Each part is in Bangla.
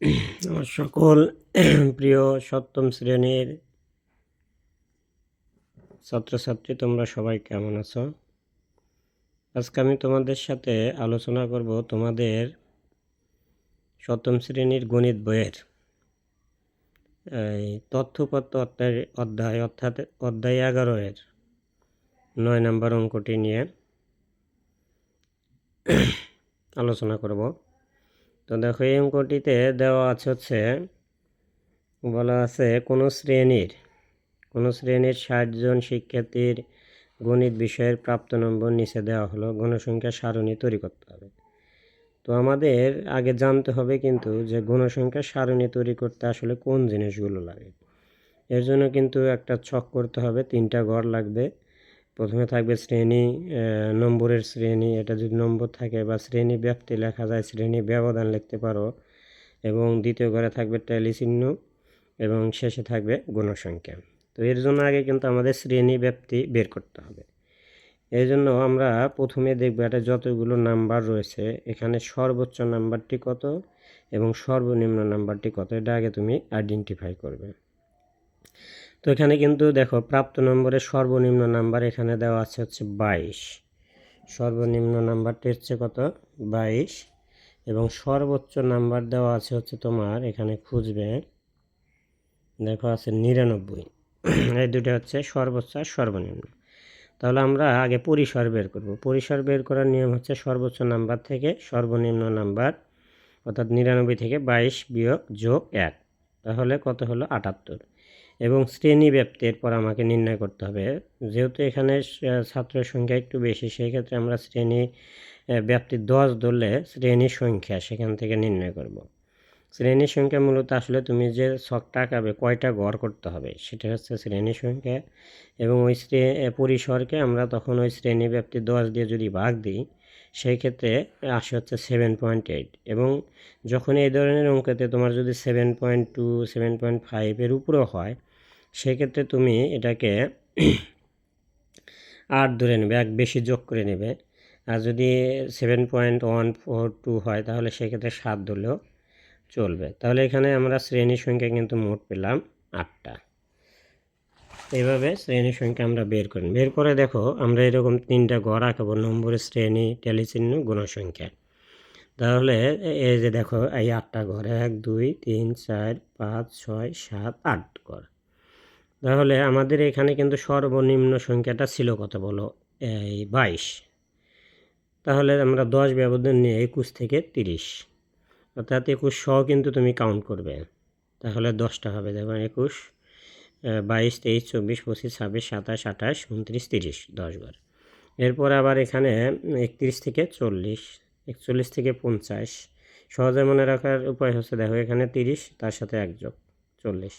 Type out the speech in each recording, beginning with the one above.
আমার সকল প্রিয় সপ্তম শ্রেণীর ছাত্রছাত্রী, তোমরা সবাই কেমন আছো? আজকে আমি তোমাদের সাথে আলোচনা করব তোমাদের সপ্তম শ্রেণীর গণিত বইয়ের তথ্যপত্র অধ্যায় অর্থাৎ অধ্যায় 11-এর 9 নম্বর অঙ্কটি নিয়ে আলোচনা করব। তো দেখো, এই অঙ্কটিতে দেওয়া আছে বলা আছে কোনো শ্রেণীর 60 জন শিক্ষার্থীর গণিত বিষয়ের প্রাপ্ত নম্বর নিচে দেওয়া হলো। গণসংখ্যা সারণী তৈরি করতে হবে। তো আমাদের আগে জানতে হবে কিন্তু যে গণসংখ্যা সারণী তৈরি করতে আসলে কোন জিনিসগুলো লাগে। এর জন্য কিন্তু একটা ছক করতে হবে, 3টা ঘর লাগবে। প্রথমে থাকবে শ্রেণী, নম্বরের শ্রেণী, এটা যদি নম্বর থাকে, বা শ্রেণী ব্যাপ্তি লেখা যায়, শ্রেণী ব্যবধান লিখতে পারো। এবং দ্বিতীয় ঘরে থাকবে ট্যালি চিহ্ন, এবং শেষে থাকবে গণসংখ্যা। তো এর জন্য আগে কিন্তু আমাদের শ্রেণী ব্যাপ্তি বের করতে হবে। এই জন্য আমরা প্রথমে দেখব এটা যতগুলো নাম্বার রয়েছে এখানে সর্বোচ্চ নাম্বারটি কত এবং সর্বনিম্ন নাম্বারটি কত, এটা আগে তুমি আইডেন্টিফাই করবে। তো এখানে কিন্তু দেখো, প্রাপ্ত নম্বরের সর্বনিম্ন নাম্বার এখানে দেওয়া আছে 22। সর্বনিম্ন নাম্বারটি হচ্ছে কত? 22। এবং সর্বোচ্চ নাম্বার দেওয়া আছে তোমার এখানে খুঁজবে, দেখো আছে 99। এই দুটো হচ্ছে সর্বোচ্চ আর সর্বনিম্ন। তাহলে আমরা আগে পরিসর বের করব। পরিসর বের করার নিয়ম হচ্ছে সর্বোচ্চ নাম্বার থেকে সর্বনিম্ন নাম্বার, অর্থাৎ 99 থেকে 22 বিয়োগ যোগ 1, তাহলে কত হলো? 78। এবং শ্রেণী ব্যাপ্তি এরপর আমাকে নির্ণয় করতে হবে। যেহেতু এখানে ছাত্রের সংখ্যা একটু বেশি, সেই ক্ষেত্রে আমরা শ্রেণী ব্যাপ্তি 10 ধরলে শ্রেণীর সংখ্যা সেখান থেকে নির্ণয় করব। শ্রেণীর সংখ্যা মূলত আসলে তুমি যে ছকটা আঁকাবে কয়টা ঘর করতে হবে সেটা হচ্ছে শ্রেণীর সংখ্যা। এবং ওই পরিসরকে আমরা তখন ওই শ্রেণী ব্যাপ্তি 10 দিয়ে যদি ভাগ দিই, সেই ক্ষেত্রে আসে হচ্ছে 7.8। এবং যখন এই ধরনের অঙ্কতে তোমার যদি 7.2, 7.5 এর উপরেও হয়, সেক্ষেত্রে তুমি এটাকে 8 ধরে নেবে, এক বেশি যোগ করে নেবে। আর যদি 7.142 হয় তাহলে সেক্ষেত্রে 7 ধরলেও চলবে। তাহলে এখানে আমরা শ্রেণীর সংখ্যা কিন্তু মোট পেলাম 8টা। এইভাবে শ্রেণীর সংখ্যা আমরা বের করি। বের করে দেখো, আমরা এরকম 3টা ঘর আঁকাবো, নম্বরের শ্রেণী, ট্যালি চিহ্ন, গণসংখ্যা। তাহলে এই যে দেখো, এই 8টা ঘর, 1 2 3 4 5 6 7 8 ঘর। তাহলে আমাদের এখানে কিন্তু সর্বনিম্ন সংখ্যাটা ছিল কত বলো? এই 22। তাহলে আমরা 10 ব্যবধান নিয়ে 21 থেকে 30, অর্থাৎ 21 সহ কিন্তু তুমি কাউন্ট করবে। তাহলে 10টা হবে, দেখো 21, 22, 23, 24, 25, 26, 27, 28, 29, 30, 10 বার। এরপর আবার এখানে 31 থেকে 40, 41 থেকে 50। সহজে মনে রাখার উপায় হচ্ছে, দেখো এখানে 30, তার সাথে 1 যোগ 40,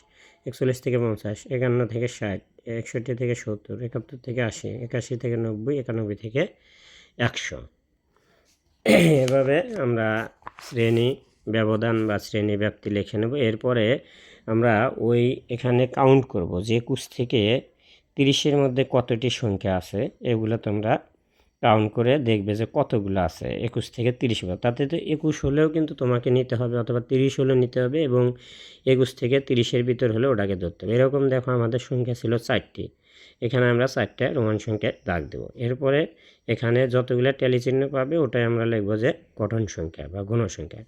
41 থেকে 50, 51 থেকে 60, 61 থেকে 70, 71 থেকে 80, 81 থেকে 90, 91 থেকে 100। এভাবে আমরা শ্রেণী ব্যবধান বা শ্রেণী ব্যাপ্তি লিখে নেব। এরপরে আমরা ওই এখানে কাউন্ট করব যে 21 থেকে 30-এর মধ্যে কতটি সংখ্যা আছে, এগুলো তোমরা কাউন্ট করে দেখবে যে কতগুলো আছে 21 থেকে 30 পর্যন্ত। তাতে তো 21 হলেও কিন্তু তোমাকে নিতে হবে, অথবা 30 হলেও নিতে হবে, এবং 21 থেকে 30-এর ভিতর হলে ওটাকে ধরতে হবে। এরকম দেখো, আমাদের সংখ্যা ছিল 4টি, এখানে আমরা 4টা রোমান সংখ্যায় দাগ দেবো। এরপরে এখানে যতগুলো ট্যালি চিহ্ন পাবে ওটাই আমরা লিখবো যে গঠন সংখ্যা বা গণসংখ্যা।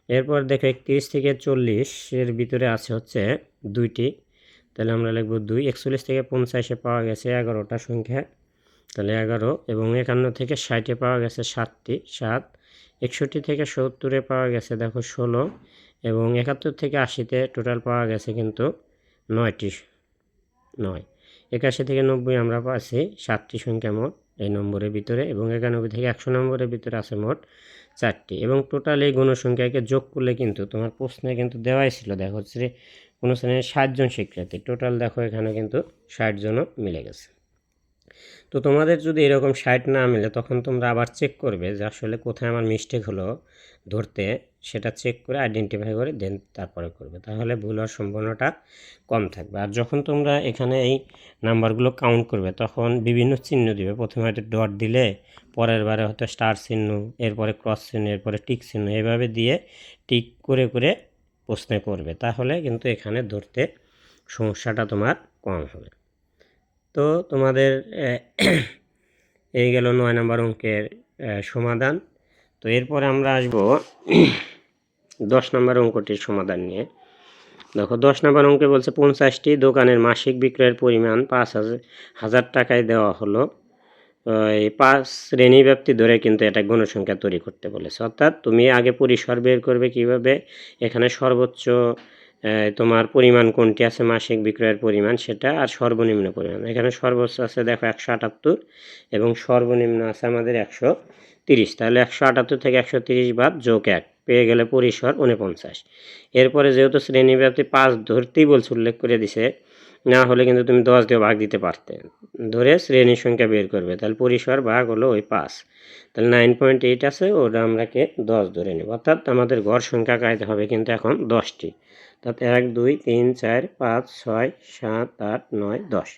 এরপর দেখো 31 থেকে 40-এর ভিতরে আছে হচ্ছে 2টি, তাহলে আমরা লিখব 2। 41 থেকে 50-এ পাওয়া গেছে 11টা সংখ্যা, তাহলে 11। এবং 51 থেকে 60-এ পাওয়া গেছে 7টি, 7। 61 থেকে 70-এ পাওয়া গেছে দেখো 16, এবং 71 থেকে 80-তে টোটাল পাওয়া গেছে কিন্তু 9টি, 9। 81 থেকে 90 আমরা পাচ্ছি 7টি সংখ্যা মোট এই নম্বরের ভিতরে, এবং 91 থেকে 100 নম্বরের ভিতরে আছে মোট 4টি। এবং টোটাল এই গণসংখ্যাকে যোগ করলে কিন্তু তোমার প্রশ্নে কিন্তু দেওয়াই ছিল, দেখো হচ্ছে কোনো শ্রেণীর 60 জন শিক্ষার্থী, টোটাল দেখো এখানে কিন্তু 60 জনও মিলে গেছে। তো তোমাদের যদি এরকম 60 না মিলে, তখন তোমরা আবার চেক করবে যে আসলে কোথায় আমার মিস্টেক হলো ধরতে, সেটা চেক করে আইডেন্টিফাই করে দেন তারপরে করবে, তাহলে ভুল হওয়ার সম্ভাবনাটা কম থাকবে। আর যখন তোমরা এখানে এই নাম্বারগুলো কাউন্ট করবে, তখন বিভিন্ন চিহ্ন দিবে। প্রথমে একটা ডট দিলে, পরের বারে হয়তো স্টার চিহ্ন, এরপরে ক্রস চিহ্ন, এরপরে টিক চিহ্ন, এভাবে দিয়ে টিক করে করে প্রশ্নে করবে, তাহলে কিন্তু এখানে ধরতে সমস্যাটা তোমার কম হবে। তো তোমাদের এই গেল 9 নম্বর অঙ্কের সমাধান। তো এরপরে আমরা আসব 10 নম্বর অঙ্কটির সমাধান নিয়ে। দেখো 10 নম্বর অঙ্কে বলছে 50টি দোকানের মাসিক বিক্রয়ের পরিমাণ 5,000 টাকায় দেওয়া হলো। এই 5 শ্রেণীব্যাপ্তি ধরে কিন্তু এটা গণসংখ্যা তৈরি করতে বলেছে। অর্থাৎ তুমি আগে পরিসর বের করবে কিভাবে, এখানে সর্বোচ্চ তোমার পরিমাণ কোনটি আছে মাসিক বিক্রয়ের পরিমাণ সেটা, আর সর্বনিম্ন পরিমাণ। এখানে সর্বোচ্চ আছে দেখো 178 এবং সর্বনিম্ন আছে আমাদের 130। তাহলে 178 থেকে 130 বাদ যোগ 1 পেয়ে গেলে পরিসর 49। এরপরে যেহেতু শ্রেণীব্যাপ্তি 5 ধরতেই বলছে, উল্লেখ করে দিছে, না হলে কিন্তু তুমি 10 দিয়ে ভাগ দিতে পারতে, ধরে শ্রেণীর সংখ্যা বের করবে। তাহলে পরিসর ভাগ হলো ওই 5, তাহলে 9.8 আছে, ওটা আমরাকে 10 ধরে নেব। অর্থাৎ আমাদের গড় সংখ্যা কায়দা হবে কিন্তু এখন 10টি। অর্থাৎ 1 2 3 4 5 6 7 8 9 10।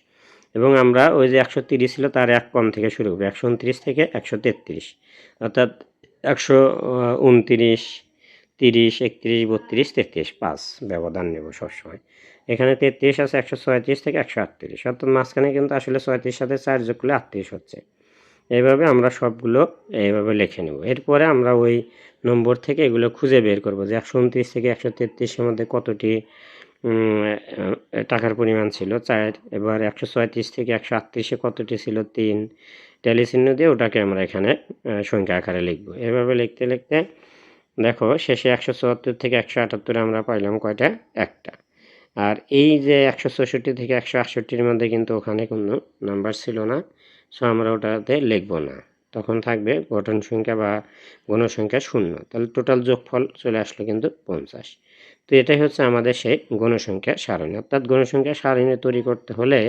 এবং আমরা ওই যে 130 ছিল তার এক কম থেকে শুরু করবো, 129 থেকে 133, অর্থাৎ 129 30 31 32 33, 5 ব্যবধান নেব সবসময়। এখানে 33 আছে, 136 থেকে 138, অর্থাৎ মাঝখানে কিন্তু আসলে 36 সাথে 4 যোগ করলে 38 হচ্ছে। এইভাবে আমরা সবগুলো এইভাবে লিখে নেব। এরপরে আমরা ওই নম্বর থেকে এগুলো খুঁজে বের করব যে 129 থেকে 133-এর মধ্যে কতটি টাকার পরিমাণ ছিল 4, এবার 136 থেকে 138-এ কতটি ছিল 3, ট্যালি চিহ্ন দিয়ে ওটাকে আমরা এখানে সংখ্যা আকারে লিখব। এভাবে লিখতে লিখতে দেখো শেষে 174 থেকে 178 আমরা পাইলাম কয়টা, একটা। আর এই যে 164 থেকে 168-এর মধ্যে কিন্তু ওখানে কোনো নাম্বার ছিল না, সো আমরা ওটাতে লিখব না, তখন থাকবে গঠন সংখ্যা বা গণসংখ্যা 0। তাহলে টোটাল যোগফল চলে আসলো কিন্তু 50। তো এটাই হচ্ছে আমাদের সেই গণসংখ্যা সারণী। অর্থাৎ গণসংখ্যা সারণী তৈরি করতে হলে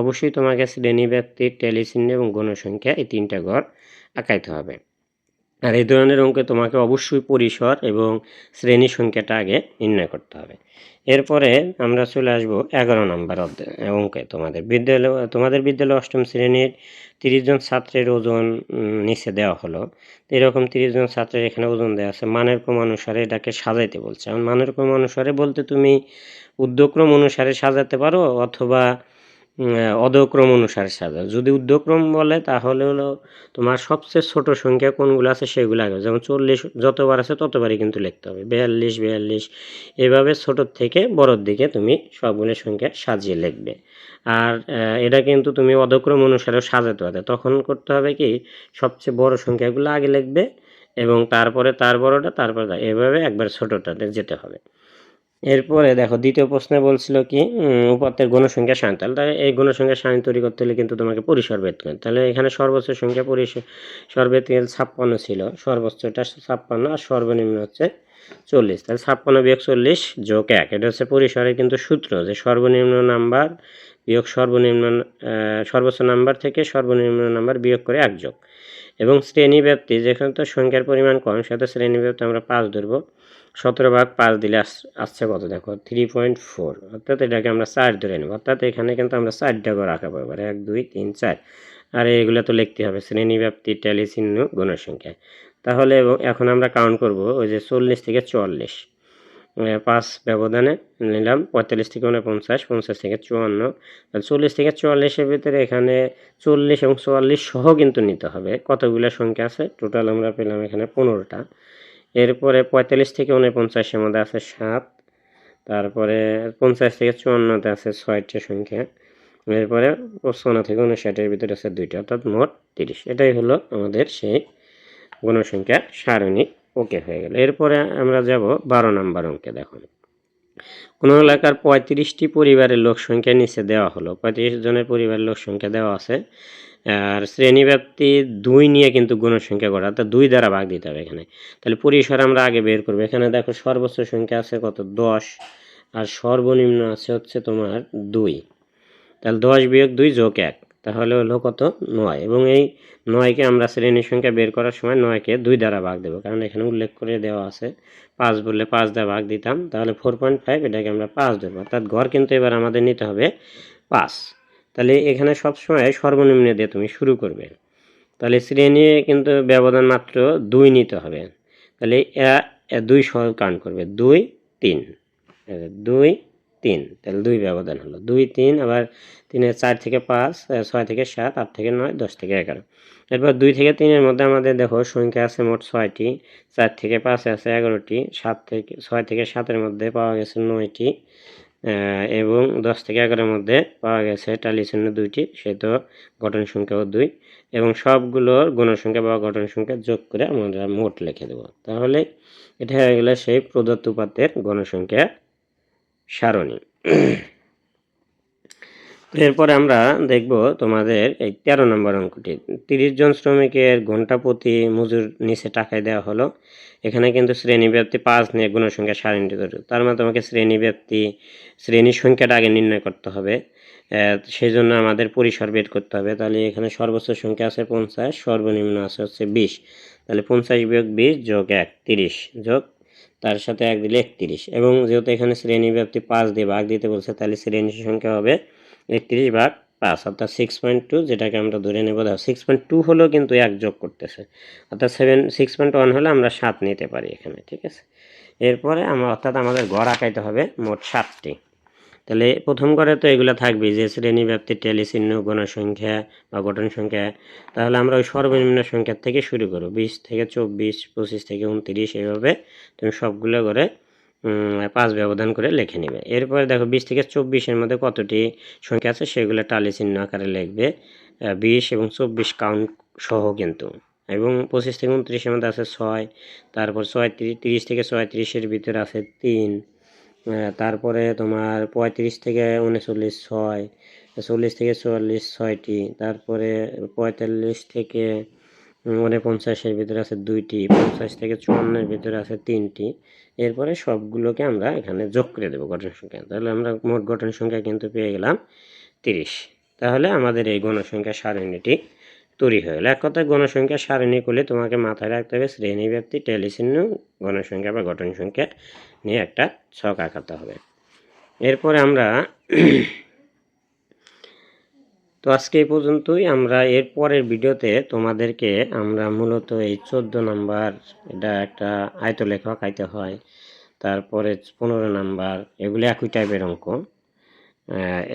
অবশ্যই তোমাকে শ্রেণীব্যাপ্তি, ট্যালি চিহ্ন এবং গণসংখ্যা এই 3টা গড় আঁকাইতে হবে। আর এই ধরনের অঙ্কে তোমাকে অবশ্যই পরিসর এবং শ্রেণী সংখ্যাটা আগে নির্ণয় করতে হবে। এরপরে আমরা চলে আসব 11 নম্বর অঙ্কে। তোমাদের বিদ্যালয়ে 8ম শ্রেণীর 30 জন ছাত্রের ওজন নিচে দেওয়া হলো। এরকম 30 জন ছাত্রের এখানে ওজন দেওয়া আছে, মানের ক্রম অনুসারে এটাকে সাজাইতে বলছে। এখন মানের ক্রম অনুসারে বলতে তুমি উদ্যক্রম অনুসারে সাজাতে পারো অথবা অধক্রম অনুসারে সাজাও। যদি উদ্যক্রম বলে তাহলে হলো তোমার সবচেয়ে ছোট সংখ্যা কোনগুলো আছে সেগুলো আগে, যেমন 40 যতবার আছে ততবারই কিন্তু লিখতে হবে, 42 এভাবে ছোটোর থেকে বড়োর দিকে তুমি সবগুলো সংখ্যা সাজিয়ে লিখবে। আর এটা কিন্তু তুমি অধক্রম অনুসারেও সাজাতে পারবে। তখন করতে হবে কি, সবচেয়ে বড় সংখ্যাগুলো আগে লিখবে এবং তারপরে তার বড়টা, তারপরে এভাবে একবার ছোটোটাতে যেতে হবে। এরপরে দেখো দ্বিতীয় প্রশ্নে বলছিল কি উপাত্তের গণসংখ্যা সারণী। তাহলে এই গণসংখ্যা সারণী তৈরি করতে হলে কিন্তু তোমাকে পরিসর বের করতে হবে। তাহলে এখানে সর্বোচ্চ সংখ্যা পরিসর বের 56 ছিল, সর্বোচ্চটা 56 আর সর্বনিম্ন হচ্ছে 40। তাহলে 56 বিয়োগ 40 যোগ 1, এটা হচ্ছে পরিসরের কিন্তু সূত্র, যে সর্বনিম্ন নাম্বার বিয়োগ সর্বোচ্চ নাম্বার থেকে সর্বনিম্ন নাম্বার বিয়োগ করে 1 যোগ। এবং শ্রেণীব্যাপ্তি, যেখানে তো সংখ্যার পরিমাণ কম সেটা শ্রেণীব্যাপ্তি আমরা 5 ধরবো। 17 ভাগ 5 দিলে আসছে কত দেখো 3.4, অর্থাৎ এটাকে আমরা 4 ধরে নেব। অর্থাৎ এখানে কিন্তু আমরা 4টা করে আঁকাবো, এবার 1 2 3 4, আর এগুলো তো লিখতে হবে শ্রেণীব্যাপ্তি, ট্যালি চিহ্ন, গণসংখ্যা। তাহলে এখন আমরা কাউন্ট করব ওই যে 40 থেকে 44, 5 ব্যবধানে নিলাম, 45 থেকে 49, 50 থেকে 54, 40 থেকে 44-এর ভিতরে এখানে 40 এবং 44 সহ কিন্তু নিতে হবে। কতগুলো সংখ্যা আছে টোটাল আমরা পেলাম এখানে 15টা। এরপরে 45 থেকে 49-এর মধ্যে আছে 7, তারপরে 50 থেকে 54-তে আছে 6টা সংখ্যা, এরপরে 55 থেকে 59-এর ভিতরে আছে 2টা, অর্থাৎ মোট 30। এটাই হলো আমাদের সেই গণসংখ্যা সারণী। ওকে, হয়ে গেল। এরপরে আমরা যাব 12 নম্বর অঙ্কে। দেখুন কোন এলাকার 35টি পরিবারের লোক সংখ্যা নিচে দেওয়া হলো, 35 জনের পরিবারের লোক সংখ্যা দেওয়া আছে, আর শ্রেণীব্যাপ্তি 2 নিয়ে কিন্তু গণসংখ্যা গড়া, অর্থাৎ 2 দ্বারা ভাগ দিতে হবে এখানে। তাহলে পরিসর আমরা আগে বের করবো। এখানে দেখো সর্বোচ্চ সংখ্যা আছে কত 10, আর সর্বনিম্ন আছে হচ্ছে তোমার 2। তাহলে 10 বিয়োগ 2 যোগ 1, তাহলে হলো কত 9। এবং এই 9কে আমরা শ্রেণীর সংখ্যা বের করার সময় 9কে 2 দ্বারা ভাগ দেবো, কারণ এখানে উল্লেখ করে দেওয়া আছে 5 বললে 5 দ্বারা ভাগ দিতাম, তাহলে 4.5, এটাকে আমরা 5 ধরবো। অর্থাৎ গড় কিন্তু এবার আমাদের নিতে হবে 5। তাহলে এখানে সবসময় সর্বনিম্ন দিয়ে তুমি শুরু করবে। তাহলে শ্রেণী কিন্তু ব্যবধান মাত্র 2 নিতে হবে। তাহলে 2 সহ কাউন্ট করবে, 2 3, 2 3, তাহলে 2 ব্যবধান হলো 2 3, আবার 3 4 থেকে 5, 6 থেকে 7, 8 থেকে 9, 10 থেকে 11। এরপর 2 থেকে 3 এর মধ্যে আমাদের দেখো সংখ্যা আছে মোট 6টি, 4 থেকে 5 আছে 11টি, 6 থেকে 7 এর মধ্যে পাওয়া গেছে 9টি, এবং 10 থেকে 11 এর মধ্যে পাওয়া গেছে টালি চিহ্ন 2টি, সেহেতু গঠন সংখ্যাও 2, এবং সবগুলোর গণসংখ্যা বা গঠন সংখ্যা যোগ করে আমরা মোট লিখে দেব। তাহলে এটা হয়ে গেল সেই প্রদত্ত উপাত্তের গণসংখ্যা সারণী। এরপরে আমরা দেখব তোমাদের এই 13 নম্বর অঙ্কটি। 30 জন শ্রমিকের ঘন্টা প্রতি মজুর নিচে টাকায় দেওয়া হলো। এখানে কিন্তু শ্রেণীব্যাপ্তি 5 নিয়ে গুণসংখ্যা সারণীটি তৈরি। তার মানে তোমাকে শ্রেণীর সংখ্যাটা আগে নির্ণয় করতে হবে। সেই জন্য আমাদের পরিসর বের করতে হবে। তাহলে এখানে সর্বোচ্চ সংখ্যা আছে 50, সর্বনিম্ন আছে হচ্ছে 20। তাহলে 50 বিয়োগ 20 যোগ 1 30, যোগ তার সাথে 1 দিলে 31, এবং যেহেতু এখানে শ্রেণীব্যাপ্তি 5 দিয়ে ভাগ দিতে বলছে, তাহলে শ্রেণীর সংখ্যা হবে 31 ভাগ 5, অর্থাৎ 6.2, যেটাকে আমরা ধরে নেব। 6.2 হলেও কিন্তু 1 যোগ করতেছে, অর্থাৎ 6.1 হলে আমরা 7 নিতে পারি এখানে, ঠিক আছে। এরপরে অর্থাৎ আমাদের গড় আঁকাইতে হবে মোট 7টি। তাহলে প্রথম ঘরে তো এগুলো থাকবে, যে শ্রেণীব্যাপ্তি, টেলি চিহ্ন, গণসংখ্যা বা গঠন সংখ্যা। তাহলে আমরা ওই সর্বনিম্ন সংখ্যার থেকে শুরু করব, 20 থেকে 24, 25 থেকে 29, এইভাবে তুমি সবগুলো করে 5 ব্যবধান করে লিখে নেবে। এরপরে দেখো 20 থেকে 24 এর মধ্যে কতটি সংখ্যা আছে সেগুলো টালি চিহ্ন আকারে লিখবে, 20 এবং 24 কাউন্ট সহ কিন্তু, এবং 25 থেকে 29 এর মধ্যে আছে 6, তারপর 30 থেকে 36 এর ভিতরে আছে 3, তারপরে তোমার 35 থেকে 39 6, 40 থেকে 44 6টি, তারপরে 45 থেকে 49 এর ভিতরে আছে 2টি, 50 থেকে 54 এর ভিতরে আছে 3টি। এরপরে সবগুলোকে আমরা এখানে যোগ করে দেবো গঠন সংখ্যা। তাহলে আমরা মোট গঠন সংখ্যা কিন্তু পেয়ে গেলাম 30। তাহলে আমাদের এই গণসংখ্যা সারণীটি তৈরি হয়ে গেল। এক কথায় গণসংখ্যা সারণী করলে তোমাকে মাথায় রাখতে হবে শ্রেণীব্যাপ্তি, টেলি চিহ্ন, গণসংখ্যা বা গঠন সংখ্যা নিয়ে একটা ছক আঁকাতে হবে। এরপরে আমরা তো আজকে এই পর্যন্তই। আমরা এর পরের ভিডিওতে তোমাদেরকে আমরা মূলত এই 14 নাম্বার, এটা একটা আয়তলেখ আঁকাইতে হয়, তারপরে 15 নাম্বার, এগুলো একই টাইপের অঙ্ক,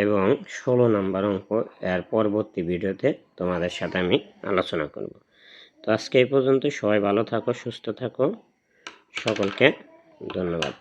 এবং 16 নাম্বার অঙ্ক এর পরবর্তী ভিডিওতে তোমাদের সাথে আমি আলোচনা করব। তো আজকে এই পর্যন্ত। সবাই ভালো থাকো, সুস্থ থাকো, সকলকে ধন্যবাদ।